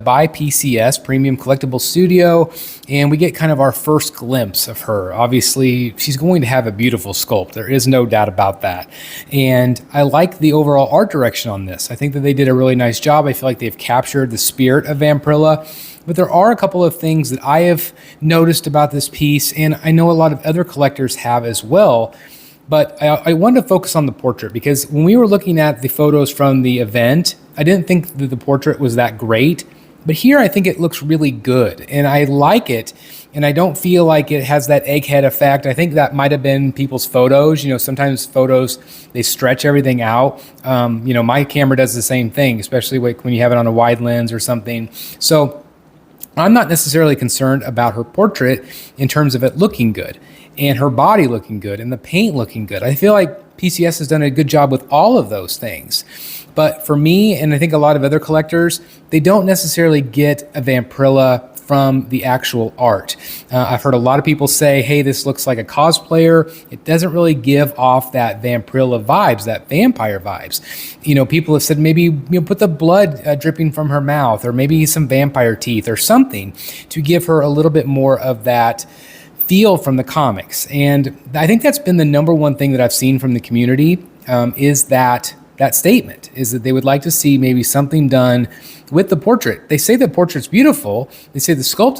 by PCS Premium Collectibles Studio, and we get kind of our first glimpse of her. Obviously, she's going to have a beautiful sculpt. There is no doubt about that. And I like the overall art direction on this. I think that they did a really nice job. I feel like they've captured the spirit of Vampirella. But there are a couple of things that I have noticed about this piece, and I know a lot of other collectors have as well. But I wanted to focus on the portrait because when we were looking at the photos from the event, I didn't think that the portrait was that great. But here I think it looks really good, and I like it, and I don't feel like it has that egghead effect. I think that might have been people's photos. You know, sometimes photos, they stretch everything out. You know, my camera does the same thing, especially when you have it on a wide lens or something. So I'm not necessarily concerned about her portrait in terms of it looking good and her body looking good and the paint looking good. I feel like PCS has done a good job with all of those things. But for me, and I think a lot of other collectors, they don't necessarily get a Vampirella from the actual art. I've heard a lot of people say, hey, this looks like a cosplayer. It doesn't really give off that Vampirella vibes, that vampire vibes. You know, people have said maybe put the blood dripping from her mouth, or maybe some vampire teeth or something to give her a little bit more of that feel from the comics. And I think that's been the number one thing that I've seen from the community, is that statement, is that they would like to see maybe something done with the portrait. They say the portrait's beautiful. They say the sculpt